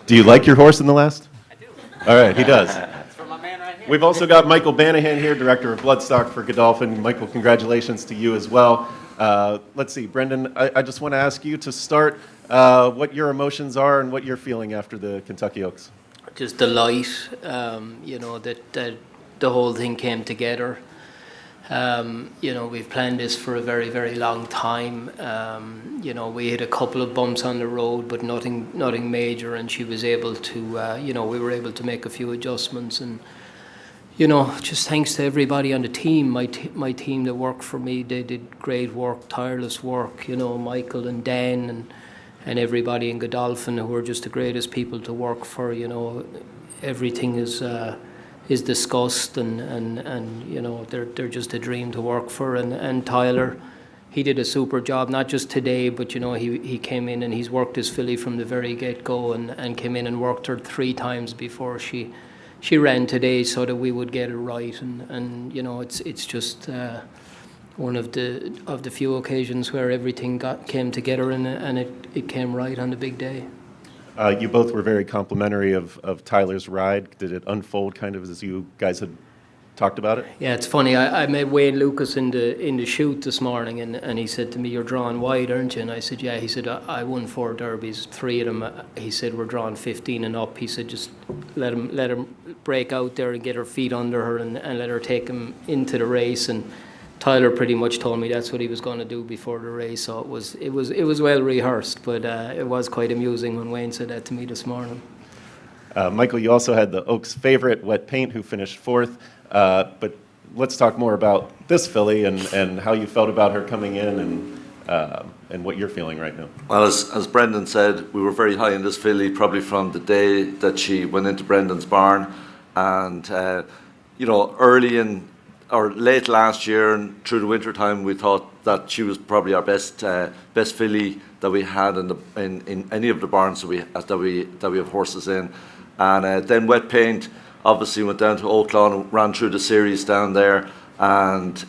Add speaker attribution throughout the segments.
Speaker 1: Do you like your horse in the last?
Speaker 2: I do.
Speaker 1: All right, he does.
Speaker 2: It's for my man right here.
Speaker 1: We've also got Michael Banahan here, Director of Bloodstock for Godolphin. Michael, congratulations to you as well. Let's see, Brendan, I just want to ask you to start what your emotions are and what you're feeling after the Kentucky Oaks.
Speaker 3: Just delight, that the whole thing came together. We've planned this for a very, very long time. We had a couple of bumps on the road, but nothing major, and she was able to, we were able to make a few adjustments, and, just thanks to everybody on the team, my team that worked for me, they did great work, tireless work, Michael and Dan and everybody in Godolphin who are just the greatest people to work for, everything is discussed and they're just a dream to work for, and Tyler, he did a super job, not just today, but he came in and he's worked his filly from the very get-go and came in and worked her 3 times before she ran today so that we would get it right, and it's just one of the few occasions where everything came together and it came right on the big day.
Speaker 1: You both were very complimentary of Tyler's ride. Did it unfold kind of as you guys had talked about it?
Speaker 3: Yeah, it's funny. I met Wayne Lucas in the shoot this morning, and he said to me, "You're drawing wide, aren't you?" And I said, "Yeah." He said, "I won 4 derbies, 3 of them." He said, "We're drawing 15 and up." He said, "Just let him break out there and get her feet under her and let her take him into the race." And Tyler pretty much told me that's what he was going to do before the race, so it was well rehearsed, but it was quite amusing when Wayne said that to me this morning.
Speaker 1: Michael, you also had the Oaks' favorite, Wet Paint, who finished 4th, but let's talk more about this filly and how you felt about her coming in and what you're feeling right now.
Speaker 4: Well, as Brendan said, we were very high in this filly probably from the day that she went into Brendan's barn, and early in or late last year and through the winter time, we thought that she was probably our best filly that we had in any of the barns that we have horses in. And then Wet Paint obviously went down to Oaklawn and ran through the series down there, and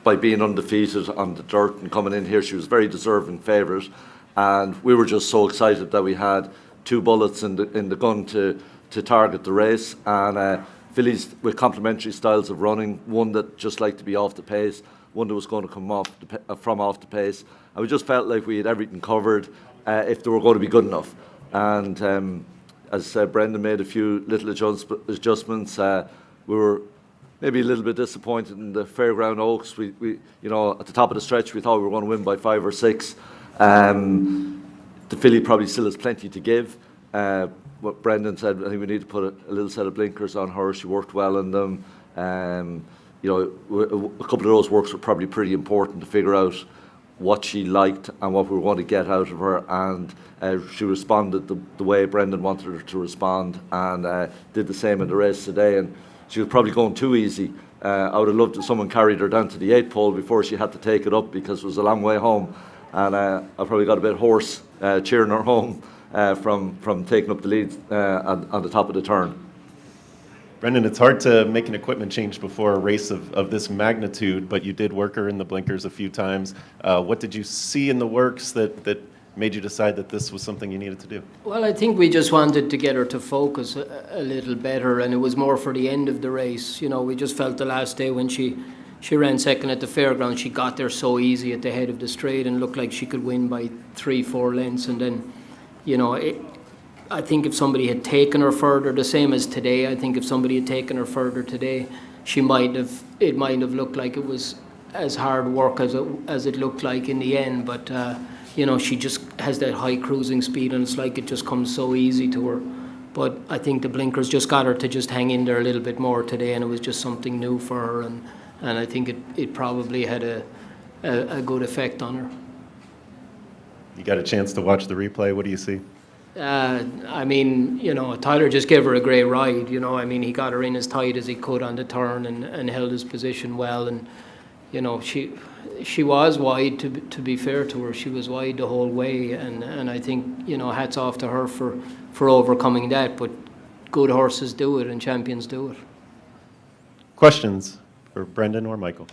Speaker 4: by being undefeated on the dirt and coming in here, she was very deserving favourite, and we were just so excited that we had 2 bullets in the gun to target the race, and fillies with complementary styles of running, one that just liked to be off the pace, one that was going to come off the pace, and we just felt like we had everything covered if they were going to be good enough. And as Brendan made a few little adjustments, we were maybe a little bit disappointed in the Fairground Oaks. We at the top of the stretch we thought we were going to win by 5 or 6. The filly probably still has plenty to give. What Brendan said, I think we need to put a little set of blinkers on her. She worked well in them. A couple of those works were probably pretty important to figure out what she liked and what we were going to get out of her, and she responded the way Brendan wanted her to respond, and did the same in the race today. And she was probably going too easy. I would have loved if someone carried her down to the 8th pole before she had to take it up, because it was a long way home, and I probably got a bit hoarse cheering her home from taking up the lead on the top of the turn.
Speaker 1: Brendan, it's hard to make an equipment change before a race of this magnitude, but you did work her in the blinkers a few times. What did you see in the works that made you decide that this was something you needed to do?
Speaker 3: Well, I think we just wanted to get her to focus a little better, and it was more for the end of the race. We just felt the last day when she ran second at the fairground, she got there so easy at the head of the straight and looked like she could win by 3-4 lengths, and then I think if somebody had taken her further, the same as today, I think if somebody had taken her further today, it might have looked like it was as hard work as it looked like in the end. But she just has that high cruising speed, and it's like it just comes so easy to her. But I think the blinkers just got her to just hang in there a little bit more today, and it was just something new for her, and I think it probably had a good effect on her.
Speaker 1: You got a chance to watch the replay. What do you see?
Speaker 3: Tyler just gave her a great ride. He got her in as tight as he could on the turn and held his position well. And she was wide. To be fair to her, she was wide the whole way. And I think hats off to her for overcoming that. But good horses do it, and champions do it.
Speaker 1: Questions for Brendan or Michael?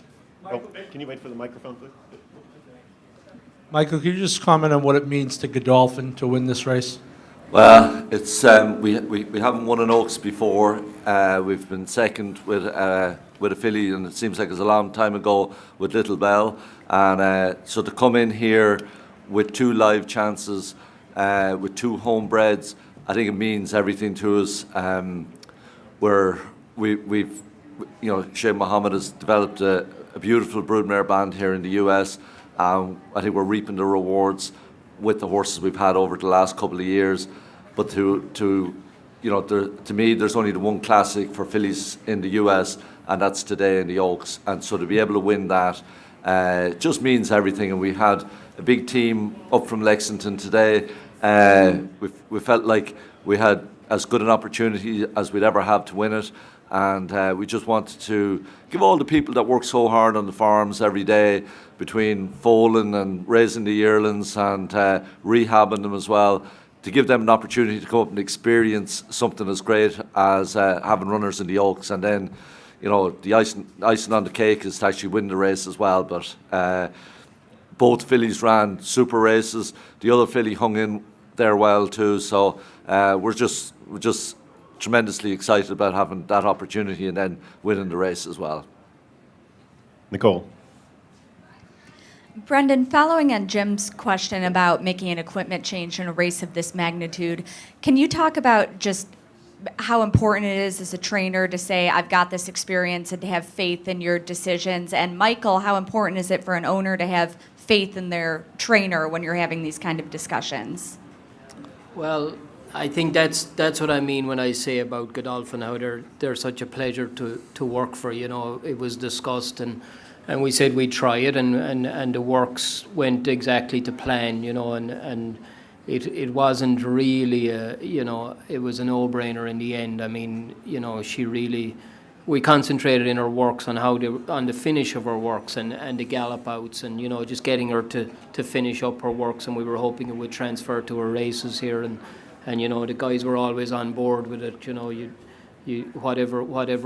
Speaker 1: Can you wait for the microphone, please?
Speaker 2: Michael, could you just comment on what it means to Godolphin to win this race?
Speaker 4: Well, it's we haven't won an Oaks before. We've been second with a filly, and it seems like it's a long time ago with Little Bell. And so to come in here with 2 live chances, with 2 homebreds, I think it means everything to us. We've Sheikh Mohammed has developed a beautiful broodmare band here in the US. I think we're reaping the rewards with the horses we've had over the last couple of years. But to me, there's only the one classic for fillies in the US, and that's today in the Oaks. And so to be able to win that just means everything. And we had a big team up from Lexington today. We felt like we had as good an opportunity as we'd ever have to win it. And we just wanted to give all the people that work so hard on the farms every day, between foaling and raising the yearlings and rehabbing them as well, to give them an opportunity to come up and experience something as great as having runners in the Oaks. And then, the icing on the cake is to actually win the race as well. But both fillies ran super races. The other filly hung in there well too. So we're just tremendously excited about having that opportunity and then winning the race as well.
Speaker 1: Nicole.
Speaker 5: Brendan, following on Jim's question about making an equipment change in a race of this magnitude, can you talk about just how important it is as a trainer to say, I've got this experience, and to have faith in your decisions? And Michael, how important is it for an owner to have faith in their trainer when you're having these kind of discussions?
Speaker 3: Well, I think that's what I mean when I say about Godolphin, how they're such a pleasure to work for. It was discussed, and we said we'd try it, and the works went exactly to plan, and it wasn't really it was a no-brainer in the end. I mean, we concentrated in her works on on the finish of her works and the gallop outs, and just getting her to finish up her works, and we were hoping it would transfer to her races here, and the guys were always on board with it. You whatever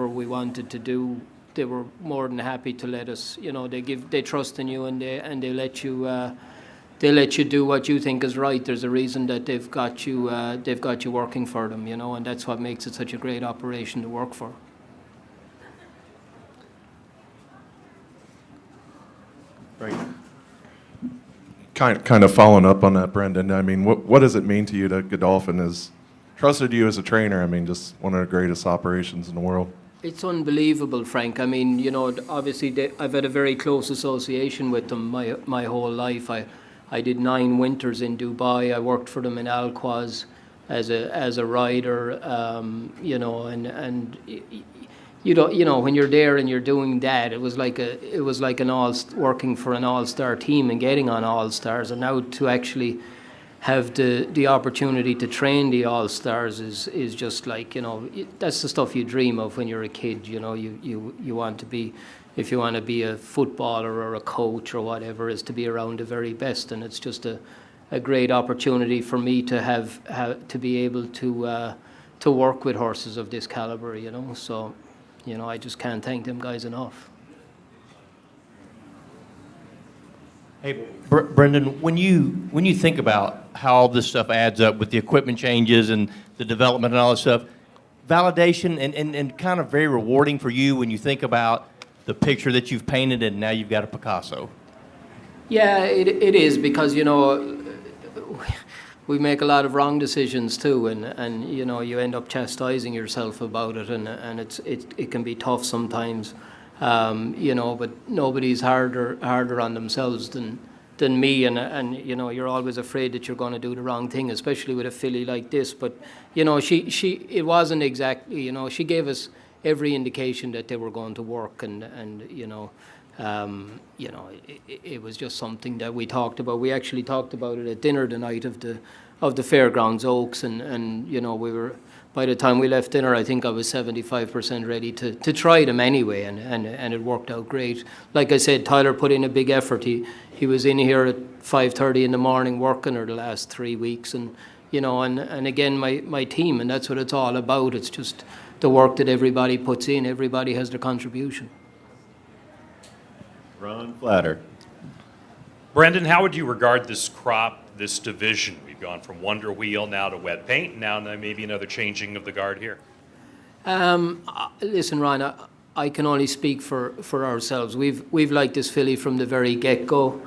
Speaker 3: we wanted to do, they were more than happy to let us. They trust in you, and they let you do what you think is right. There's a reason that they've got you working for them, and that's what makes it such a great operation to work for.
Speaker 1: Right.
Speaker 6: Kind of following up on that, Brendan, I mean, what does it mean to you that Godolphin has trusted you as a trainer? I mean, just one of the greatest operations in the world.
Speaker 3: It's unbelievable, Frank. I mean, obviously I've had a very close association with them my whole life. I did 9 winters in Dubai. I worked for them in Al-Quoz as a rider, and when you're there and you're doing that, it was like working for an all-star team and getting on all-stars, and now to actually have the opportunity to train the all-stars is just like, that's the stuff you dream of when you're a kid. You want to be, if you want to be a footballer or a coach or whatever, is to be around the very best, and it's just a great opportunity for me to have to be able to work with horses of this caliber. So I just can't thank them guys enough.
Speaker 7: Hey, Brendan, when you think about how all this stuff adds up with the equipment changes and the development and all this stuff, validation and kind of very rewarding for you when you think about the picture that you've painted and now you've got a Picasso.
Speaker 3: Yeah, it is, because we make a lot of wrong decisions too, and you end up chastising yourself about it, and it can be tough sometimes, but nobody's harder on themselves than me, and you're always afraid that you're going to do the wrong thing, especially with a filly like this. But she it wasn't exactly, she gave us every indication that they were going to work, and it was just something that we talked about. We actually talked about it at dinner the night of the Fairgrounds Oaks, and we were, by the time we left dinner, I think I was 75% ready to try them anyway, and it worked out great. Like I said, Tyler put in a big effort. He was in here at 5:30 in the morning working her the last 3 weeks, and and again my team, and that's what it's all about. It's just the work that everybody puts in. Everybody has their contribution.
Speaker 1: Ron Flatter.
Speaker 8: Brendan, how would you regard this crop, this division? We've gone from Wonder Wheel now to wet paint, and now maybe another changing of the guard here.
Speaker 3: Listen, Ryan, I can only speak for ourselves. We've liked this filly from the very get-go.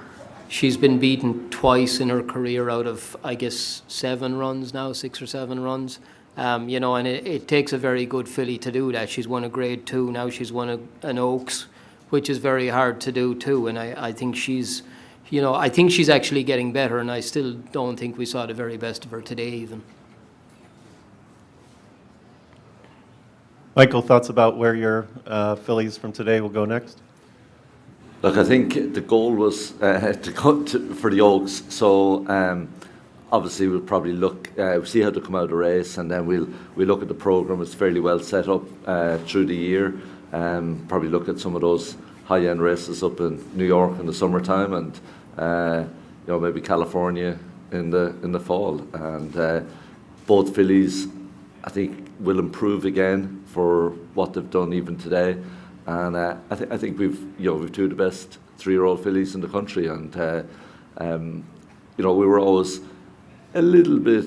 Speaker 3: She's been beaten twice in her career out of, I guess, 7 runs now, 6 or 7 runs. And it takes a very good filly to do that. She's won a Grade 2, now she's won an Oaks, which is very hard to do too. And I think she's actually getting better, and I still don't think we saw the very best of her today even.
Speaker 1: Michael, thoughts about where your fillies from today will go next?
Speaker 4: Look, I think the goal was to cut for the Oaks. So obviously we'll probably look, see how to come out of the race, and then we'll look at the programme. It's fairly well set up through the year. Probably look at some of those high-end races up in New York in the summertime, and maybe California in the fall. And both fillies, I think, will improve again for what they've done even today. And I think we've 2 of the best 3-year-old fillies in the country, and we were always a little bit,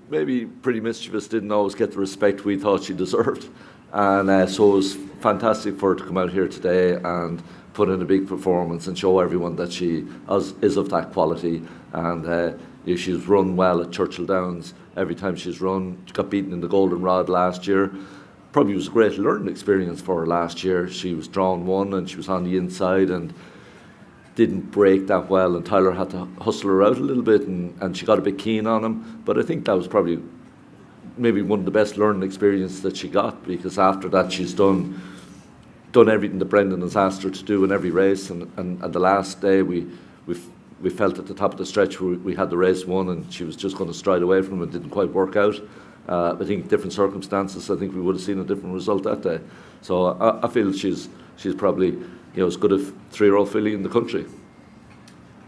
Speaker 4: maybe pretty mischievous, didn't always get the respect we thought she deserved, and so it was fantastic for her to come out here today and put in a big performance and show everyone that she is of that quality. And she's run well at Churchill Downs every time she's run. She got beaten in the Goldenrod last year. Probably was a great learning experience for her last year. She was drawn 1 and she was on the inside and didn't break that well, and Tyler had to hustle her out a little bit, and she got a bit keen on him. But I think that was probably maybe one of the best learning experiences that she got, because after that she's done everything that Brendan has asked her to do in every race, and the last day we felt at the top of the stretch we had the race won, and she was just going to stride away from it. It didn't quite work out. I think different circumstances, I think we would have seen a different result that day. So I feel she's probably as good a 3-year-old filly in the country.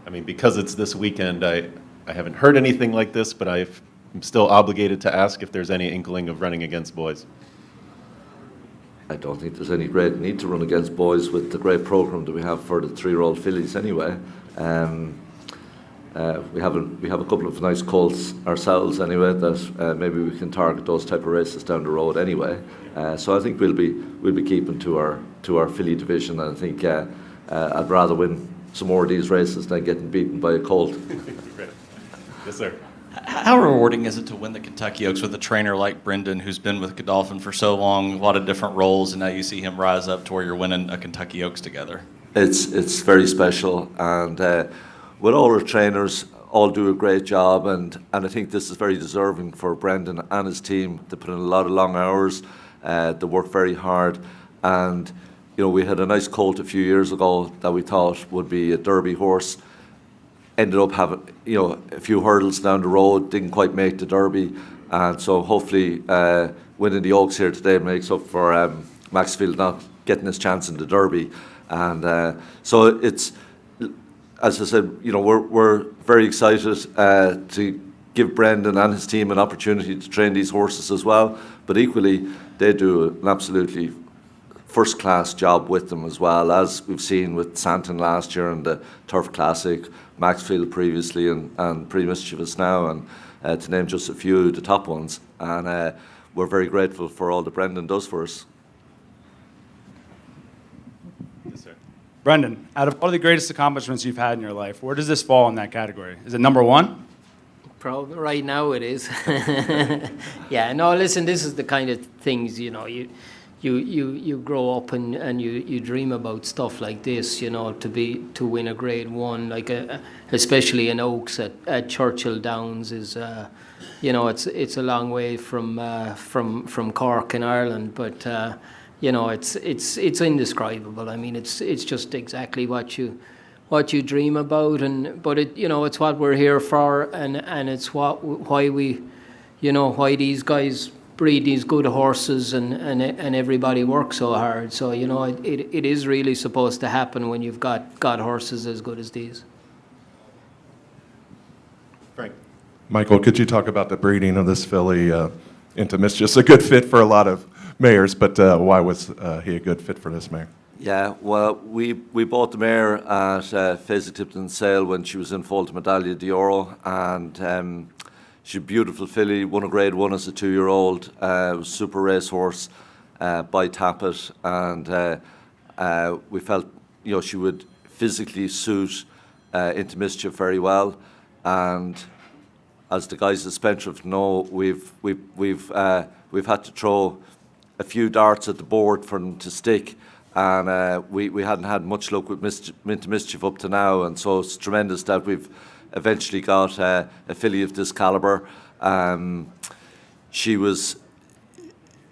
Speaker 1: I mean, because it's this weekend, I haven't heard anything like this, but I'm still obligated to ask if there's any inkling of running against boys.
Speaker 4: I don't think there's any great need to run against boys with the great programme that we have for the 3-year-old fillies anyway. We have a couple of nice colts ourselves anyway that maybe we can target those type of races down the road anyway. So I think we'll be keeping to our filly division, and I think I'd rather win some more of these races than getting beaten by a colt.
Speaker 1: Yes, sir.
Speaker 9: How rewarding is it to win the Kentucky Oaks with a trainer like Brendan, who's been with Godolphin for so long, a lot of different roles, and now you see him rise up to where you're winning a Kentucky Oaks together?
Speaker 4: It's very special, and with all our trainers, all do a great job, and I think this is very deserving for Brendan and his team. They put in a lot of long hours, they work very hard, and we had a nice colt a few years ago that we thought would be a Derby horse. Ended up having a few hurdles down the road, didn't quite make the Derby, and so hopefully winning the Oaks here today makes up for Maxfield not getting his chance in the Derby. And so it's, as I said, we're very excited to give Brendan and his team an opportunity to train these horses as well, but equally they do an absolutely first-class job with them as well, as we've seen with Santon last year and the Turf Classic, Maxfield previously, and Pretty Mischievous now, and to name just a few of the top ones. And we're very grateful for all that Brendan does for us.
Speaker 1: Yes, sir.
Speaker 10: Brendan, out of all the greatest accomplishments you've had in your life, where does this fall in that category? Is it number 1?
Speaker 3: Probably right now it is. Yeah, no, listen, this is the kind of things, you grow up and you dream about stuff like this, to win a Grade 1, like especially in Oaks at Churchill Downs is, it's a long way from Cork in Ireland, but it's indescribable. I mean, it's just exactly what you dream about, but it's what we're here for, and it's why these guys breed these good horses, and everybody works so hard. So it is really supposed to happen when you've got horses as good as these.
Speaker 1: Frank.
Speaker 6: Michael, could you talk about the breeding of this filly into Mischievous? A good fit for a lot of mares, but why was he a good fit for this mare?
Speaker 4: Yeah, well, we bought the mare at Faisal Tipton sale when she was in foal to Medaglia d'Oro, and she's a beautiful filly, won a grade 1 as a 2-year-old, was super racehorse by Tappet, and we felt, you know, she would physically suit Into Mischief very well, and as the guys at Spendthrift know, we've had to throw a few darts at the board for them to stick, and we hadn't had much luck with Into Mischief up to now, and so it's tremendous that we've eventually got a filly of this calibre. She was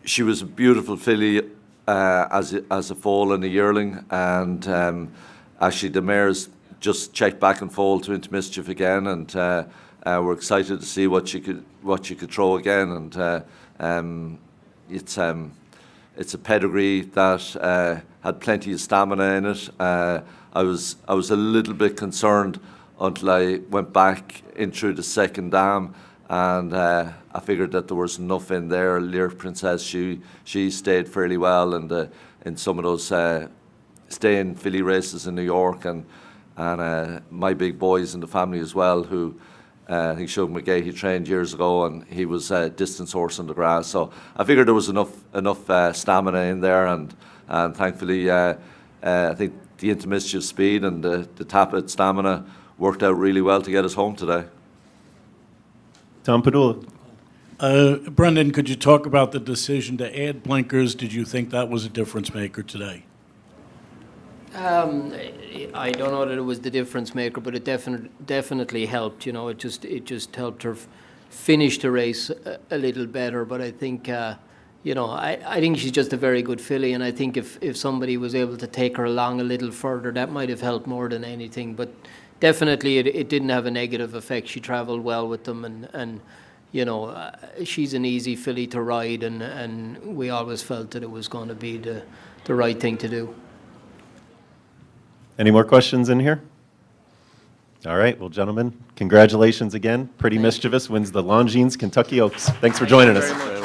Speaker 4: a beautiful filly as a foal and a yearling, and actually the mare's just checked back and foal to Into Mischief again, and we're excited to see what she could throw again, and it's a pedigree that had plenty of stamina in it. I was a little bit concerned until I went back in through the second dam, and I figured that there was enough in there. Lyric Princess, she stayed fairly well, and in some of those staying filly races in New York, and my big boys in the family as well, who I think Shug McGay, he trained years ago, and he was a distance horse on the grass. So I figured there was enough stamina in there, and thankfully I think the Into Mischief speed and the Tappet stamina worked out really well to get us home today.
Speaker 1: Tom Padula.
Speaker 11: Brendan, could you talk about the decision to add blinkers? Did you think that was a difference maker today?
Speaker 3: I don't know that it was the difference maker, but it definitely helped. You know, it just helped her finish the race a little better. But I think, you know, I think she's just a very good filly, and I think if somebody was able to take her along a little further, that might have helped more than anything. But definitely, it didn't have a negative effect. She travelled well with them, and you know, she's an easy filly to ride, and we always felt that it was going to be the right thing to do.
Speaker 1: Any more questions in here? All right, well, gentlemen, congratulations again. Pretty Mischievous wins the Longines Kentucky Oaks. Thanks for joining us.